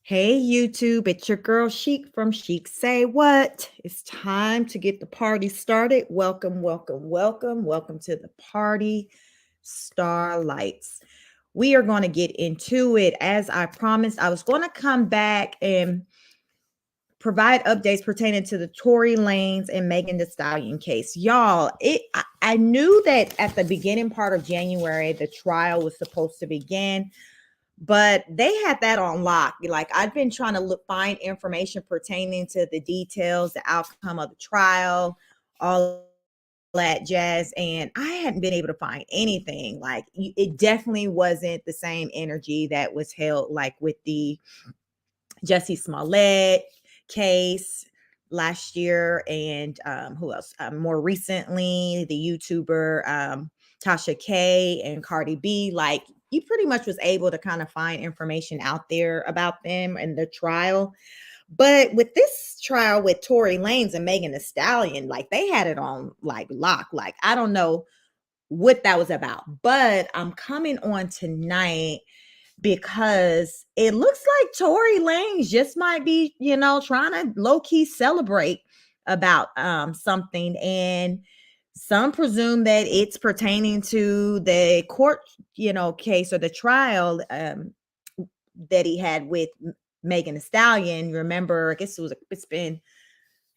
Hey YouTube, it's your girl Chic from Chic Say What. It's time to get the party started. Welcome, welcome, welcome. Welcome to the party, Starlights. We are going to get into it. As I promised, I was going to come back and provide updates pertaining to the Tory Lanez and Megan Thee Stallion case. Y'all, I knew that at the beginning part of January, the trial was supposed to begin, but they had that on lock. Like, I've been trying to find information pertaining to the details, the outcome of the trial, all that jazz, and I hadn't been able to find anything. Like, it definitely wasn't the same energy that was held like with the Jussie Smollett case last year, and who else? More recently, the YouTuber Tasha K and Cardi B. Like, you pretty much was able to kind of find information out there about them and the trial. But with this trial with Tory Lanez and Megan Thee Stallion, like, they had it on like lock. Like, I don't know what that was about, but I'm coming on tonight because it looks like Tory Lanez just might be, trying to low key celebrate about something. And some presume that it's pertaining to the court, case or the trial that he had with Megan Thee Stallion. Remember, I guess it's been,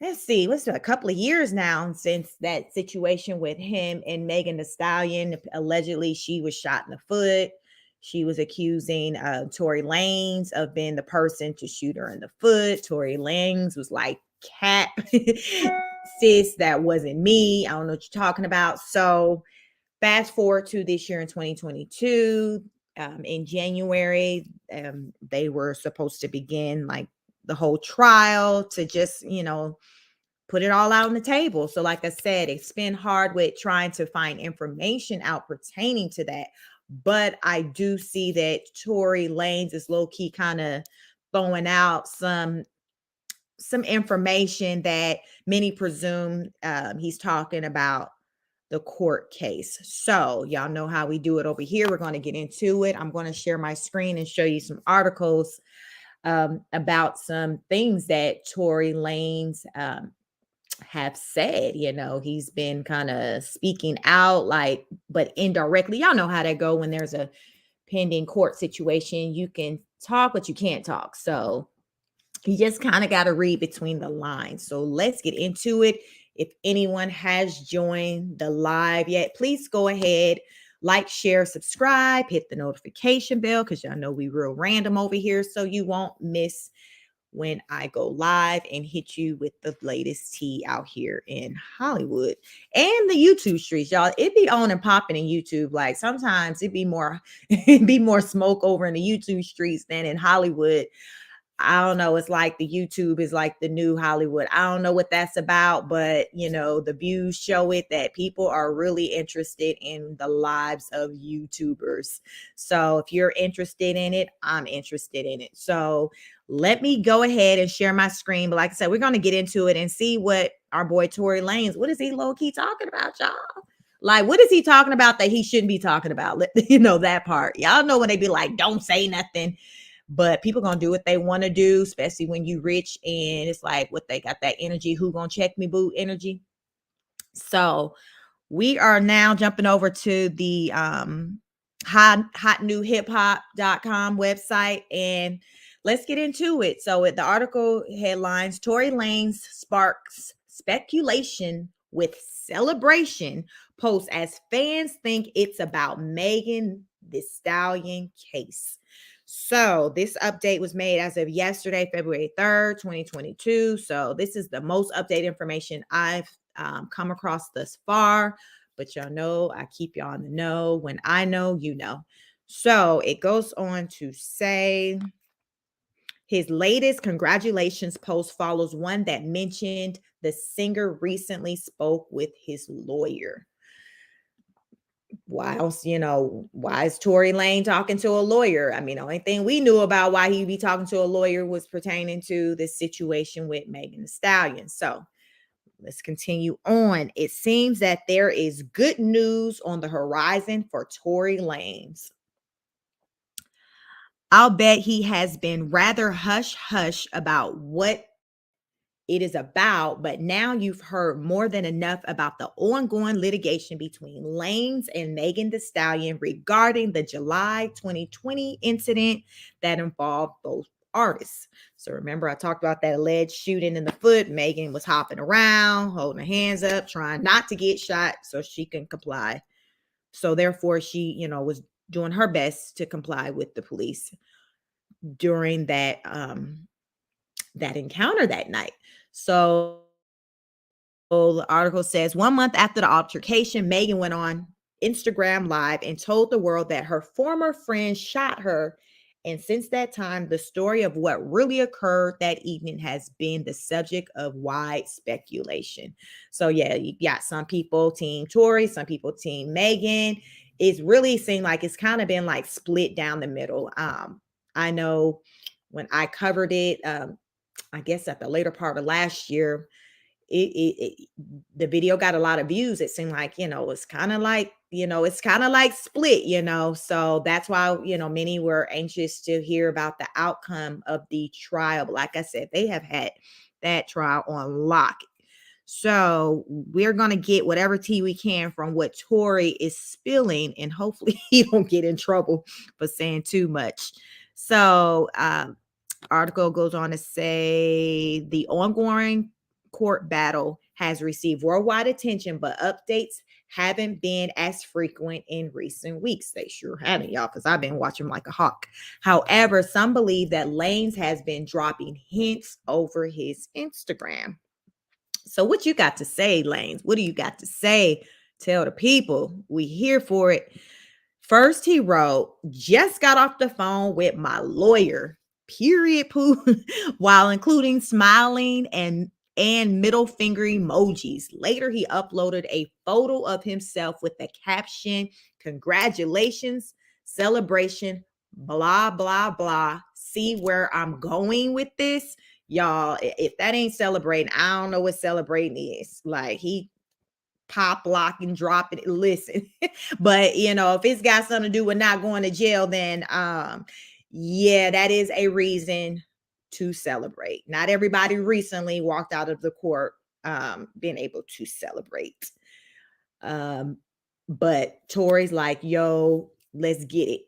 let's see, what's it, a couple of years now since that situation with him and Megan Thee Stallion. Allegedly, she was shot in the foot. She was accusing Tory Lanez of being the person to shoot her in the foot. Tory Lanez was like, "Cat, sis, that wasn't me. I don't know what you're talking about." So fast forward to this year in 2022, in January, they were supposed to begin like the whole trial to just, put it all out on the table. So, like I said, it's been hard with trying to find information out pertaining to that. But I do see that Tory Lanez is low key kind of throwing out some information that many presume he's talking about the court case. So y'all know how we do it over here. We're going to get into it. I'm going to share my screen and show you some articles about some things that Tory Lanez have said. He's been kind of speaking out, like, but indirectly. Y'all know how that go when there's a pending court situation. You can talk, but you can't talk. So you just kind of got to read between the lines. So let's get into it. If anyone has joined the live yet, please go ahead, like, share, subscribe, hit the notification bell, because y'all know we real random over here, so you won't miss when I go live and hit you with the latest tea out here in Hollywood and the YouTube streets. Y'all, it be on and popping in YouTube. Like, sometimes it be more smoke over in the YouTube streets than in Hollywood. I don't know. It's like the YouTube is like the new Hollywood. I don't know what that's about, but the views show it that people are really interested in the lives of YouTubers. So if you're interested in it, I'm interested in it. So let me go ahead and share my screen. But like I said, we're going to get into it and see what our boy Tory Lanez, what is he low key talking about, y'all? Like, what is he talking about that he shouldn't be talking about? That part. Y'all know when they be like, don't say nothing. But people gonna do what they want to do, especially when you rich, and it's like, what, they got that energy, who gonna check me boo energy. So we are now jumping over to the hotnewhiphop.com website, and let's get into it. So the article headlines: Tory Lanez sparks speculation with celebration post as fans think it's about Megan Thee Stallion case. So this update was made as of yesterday, February 3rd, 2022. So this is the most updated information I've come across thus far. But y'all know I keep y'all in the know. When I know, you know. So it goes on to say his latest congratulations post follows one that mentioned the singer recently spoke with his lawyer. Why else, why is Tory Lanez talking to a lawyer? I mean, the only thing we knew about why he'd be talking to a lawyer was pertaining to this situation with Megan Thee Stallion. So let's continue on. It seems that there is good news on the horizon for Tory Lanez. I'll bet he has been rather hush hush about what it is about, but now you've heard more than enough about the ongoing litigation between Lanez and Megan Thee Stallion regarding the July 2020 incident that involved both artists. So remember, I talked about that alleged shooting in the foot. Megan was hopping around, holding her hands up, trying not to get shot so she can comply. So therefore, she, was doing her best to comply with the police during that encounter that night. So the article says 1 month after the altercation, Megan went on Instagram Live and told the world that her former friend shot her. And since that time, the story of what really occurred that evening has been the subject of wide speculation. So, yeah, you got some people team Tory, some people team Megan. It's really seemed like it's kind of been like split down the middle. I know when I covered it, I guess at the later part of last year, it the video got a lot of views. It seemed like, it's kind of like, it's kind of like split, so that's why, many were anxious to hear about the outcome of the trial. But like I said, they have had that trial on lock. So we're going to get whatever tea we can from what Tory is spilling, and hopefully he don't get in trouble for saying too much. So article goes on to say the ongoing court battle has received worldwide attention, but updates haven't been as frequent in recent weeks. They sure haven't, y'all, because I've been watching like a hawk. However, some believe that Lanez has been dropping hints over his Instagram. So what you got to say, Lanez? What do you got to say? Tell the people. We here for it. First, he wrote, just got off the phone with my lawyer, period, poo, while including smiling and middle finger emojis. Later, he uploaded a photo of himself with the caption, congratulations, celebration, blah, blah, blah. See where I'm going with this? Y'all, if that ain't celebrating, I don't know what celebrating is. Like, he pop, lock, and drop it. Listen, but if it's got something to do with not going to jail, then yeah, that is a reason to celebrate. Not everybody recently walked out of the court being able to celebrate. But Tory's like, yo, let's get it.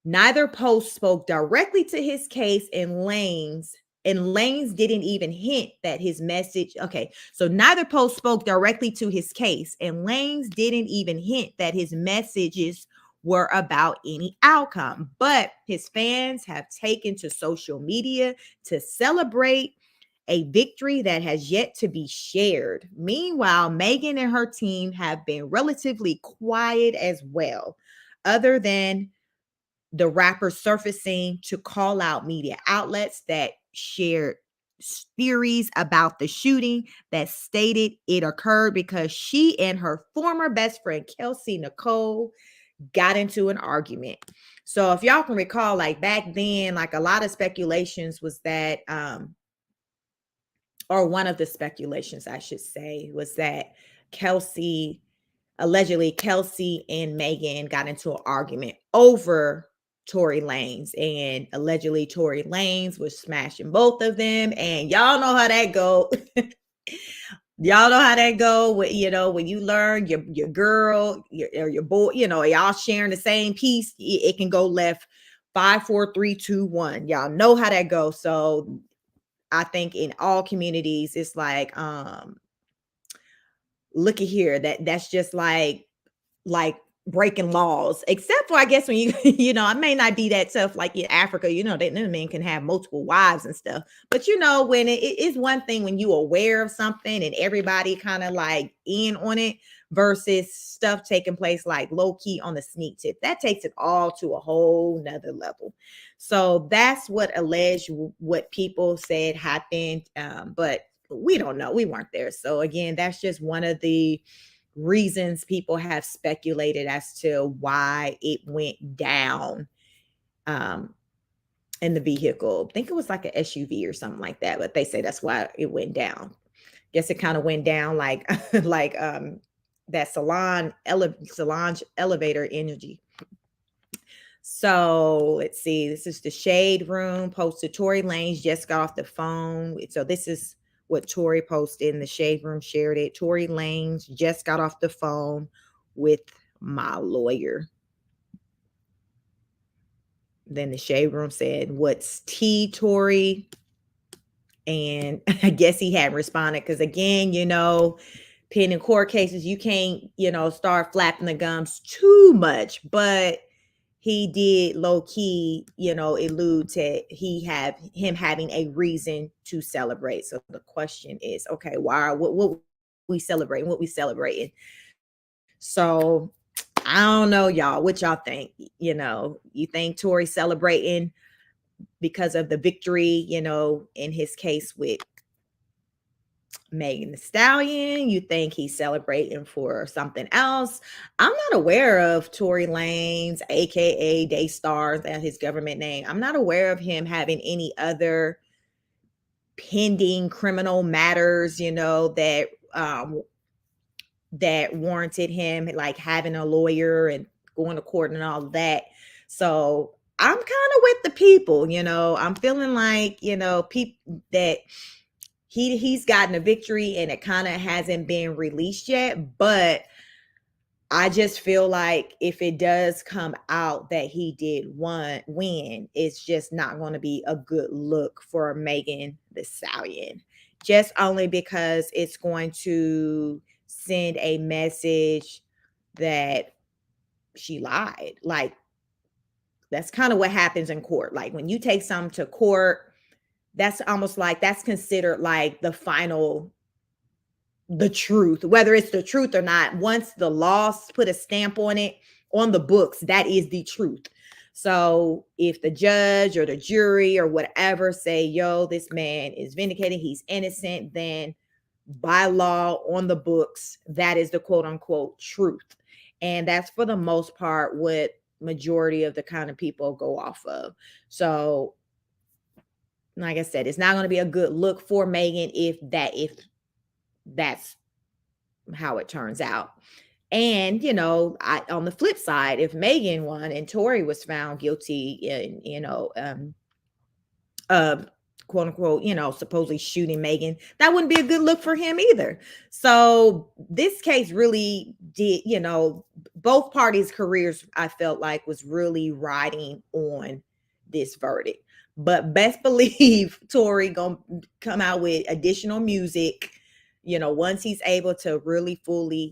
Neither post spoke directly to his case, and Lanez didn't even hint that his message. Okay, so neither post spoke directly to his case, and Lanez didn't even hint that his messages were about any outcome. But his fans have taken to social media to celebrate a victory that has yet to be shared. Meanwhile, Megan and her team have been relatively quiet as well, other than the rapper surfacing to call out media outlets that shared theories about the shooting that stated it occurred because she and her former best friend, Kelsey Nicole, got into an argument. So if y'all can recall, like back then, like a lot of speculations was that, or one of the speculations, I should say, was that allegedly Kelsey and Megan got into an argument over Tory Lanez, and allegedly Tory Lanez was smashing both of them. And y'all know how that go. Y'all know how that go. When you learn your girl or your boy, y'all sharing the same piece, it can go left. 5, 4, 3, 2, 1. Y'all know how that goes. So I think in all communities, it's like, look at here, that's just like breaking laws, except for I guess when you it may not be that tough like in Africa, that men can have multiple wives and stuff. But when it is one thing when you aware of something and everybody kind of like in on it versus stuff taking place like low key on the sneak tip. That takes it all to a whole nother level. So that's what people said happened. But we don't know. We weren't there. So again, that's just one of the reasons people have speculated as to why it went down in the vehicle. I think it was like an SUV or something like that, but they say that's why it went down. Guess it kind of went down like like that salon elevator energy. So let's see. This is the Shade Room posted. Tory Lanez just got off the phone. So this is what Tory posted in the Shade Room, shared it. Tory Lanez just got off the phone with my lawyer. Then the Shade Room said, "What's T, Tory?" And I guess he hadn't responded because, again, pending court cases, you can't, start flapping the gums too much. But he did low key, allude to him having a reason to celebrate. So the question is, okay, what we celebrating? What we celebrating? So I don't know, y'all. What y'all think? You think Tory celebrating because of the victory, in his case with Megan Thee Stallion? You think he's celebrating for something else? I'm not aware of Tory Lanez, aka Daystar, that's his government name. I'm not aware of him having any other pending criminal matters, that warranted him like having a lawyer and going to court and all of that. So I'm kind of with the people, I'm feeling like, people that he's gotten a victory and it kind of hasn't been released yet. But I just feel like if it does come out that he did win, it's just not going to be a good look for Megan Thee Stallion. Just only because it's going to send a message that she lied. Like, that's kind of what happens in court. Like, when you take something to court, that's almost like that's considered like the truth, whether it's the truth or not. Once the laws put a stamp on it, on the books, that is the truth. So if the judge or the jury or whatever say, yo, this man is vindicated, he's innocent, then by law, on the books, that is the quote unquote truth. And that's for the most part what majority of the kind of people go off of. So like I said, it's not going to be a good look for Megan if that's how it turns out. And, on the flip side, if Megan won and Tory was found guilty in, quote unquote, supposedly shooting Megan, that wouldn't be a good look for him either. So this case really did, both parties' careers, I felt like, was really riding on this verdict. But best believe Tory gonna come out with additional music, once he's able to really fully,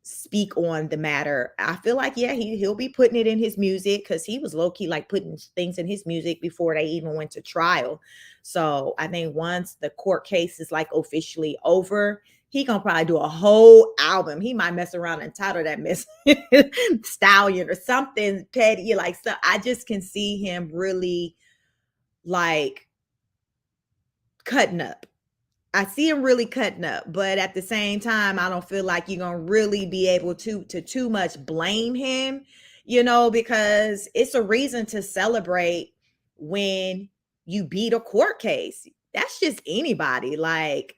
speak on the matter. I feel like, yeah, he'll be putting it in his music because he was low-key like putting things in his music before they even went to trial. So I think once the court case is like officially over, he gonna probably do a whole album. He might mess around and title that mess Stallion or something petty. Like, so I just can see him really like cutting up. I see him really cutting up, but at the same time, I don't feel like you're gonna really be able to too much blame him, because it's a reason to celebrate when you beat a court case. That's just anybody. Like,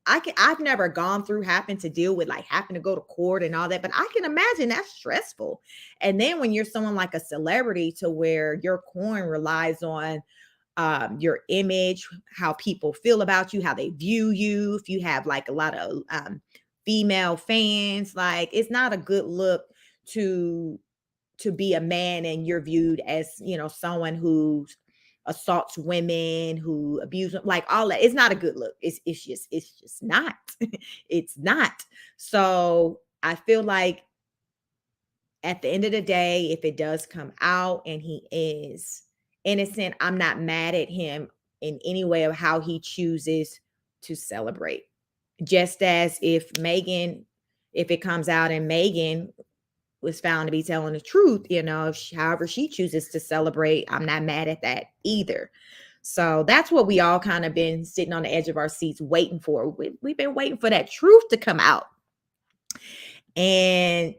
I've never gone through having to deal with like having to go to court and all that, but I can imagine that's stressful. And then when you're someone like a celebrity to where your coin relies on your image, how people feel about you, how they view you. If you have like a lot of female fans, like, it's not a good look to be a man and you're viewed as, someone who assaults women, who abuse them, like all that. It's not a good look. It's just not. It's not. So I feel like at the end of the day, if it does come out and he is innocent, I'm not mad at him in any way of how he chooses to celebrate. Just as if it comes out and Megan was found to be telling the truth, however she chooses to celebrate, I'm not mad at that either. So that's what we all kind of been sitting on the edge of our seats waiting for. We've been waiting for that truth to come out. And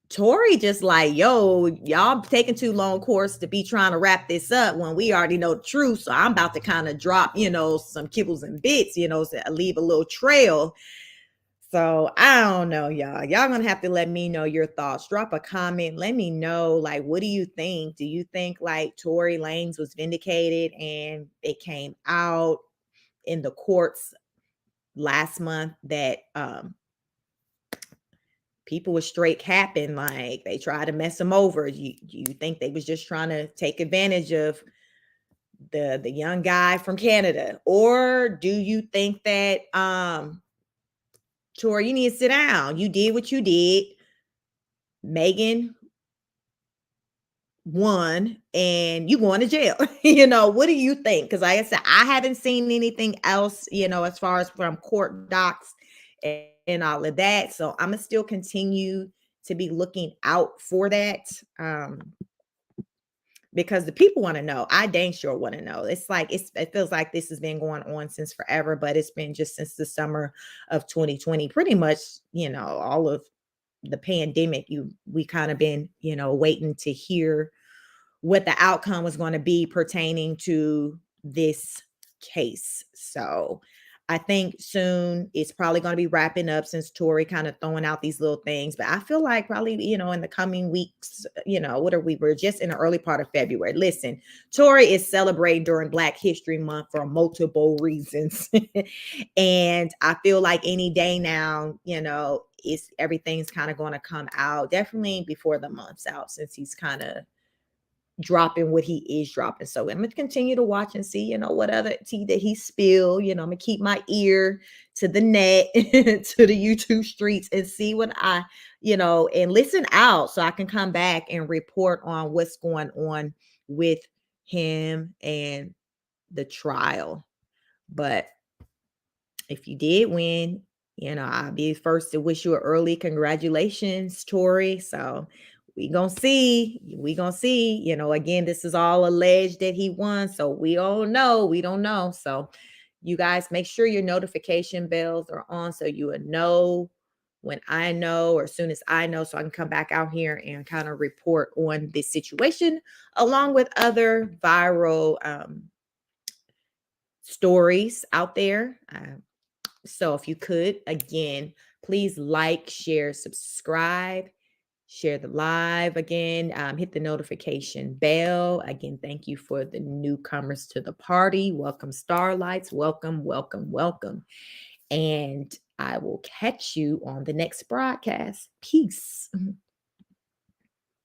Tory just like, yo, y'all taking too long course to be trying to wrap this up when we already know the truth. So I'm about to kind of drop, some kibbles and bits, to leave a little trail. So I don't know, y'all. Y'all gonna have to let me know your thoughts. Drop a comment. Let me know, like, what do you think? Do you think like Tory Lanez was vindicated and it came out in the courts last month that people were straight capping, like they tried to mess him over? You think they was just trying to take advantage of the young guy from Canada? Or do you think that Tori, you need to sit down. You did what you did. Megan won and you going to jail. What do you think? Because like I said, I haven't seen anything else, as far as from court docs and all of that. So I'm gonna still continue to be looking out for that. Because the people want to know. I dang sure want to know. It's like it feels like this has been going on since forever, but it's been just since the summer of 2020, pretty much, all of the pandemic. We kind of been, waiting to hear what the outcome was going to be pertaining to this case. So I think soon it's probably going to be wrapping up since Tory kind of throwing out these little things. But I feel like probably, in the coming weeks, what are we're just in the early part of February. Listen, Tory is celebrating during Black History Month for multiple reasons. And I feel like any day now, everything's kind of going to come out definitely before the month's out, since he's kind of dropping what he is dropping. So I'm gonna continue to watch and see, what other tea that he spill. I'm gonna keep my ear to the net, to the YouTube streets, and see what and listen out so I can come back and report on what's going on with him and the trial. But if you did win, I'll be first to wish you an early congratulations, Tory. So we gonna see. We gonna see. Again, this is all alleged that he won. So we don't know. We don't know. So you guys make sure your notification bells are on so you will know when I know, or as soon as I know, so I can come back out here and kind of report on this situation along with other viral stories out there. So if you could, again, please like, share, subscribe, share the live again, hit the notification bell. Again, thank you for the newcomers to the party. Welcome, Starlights. Welcome, welcome, welcome. And I will catch you on the next broadcast. Peace.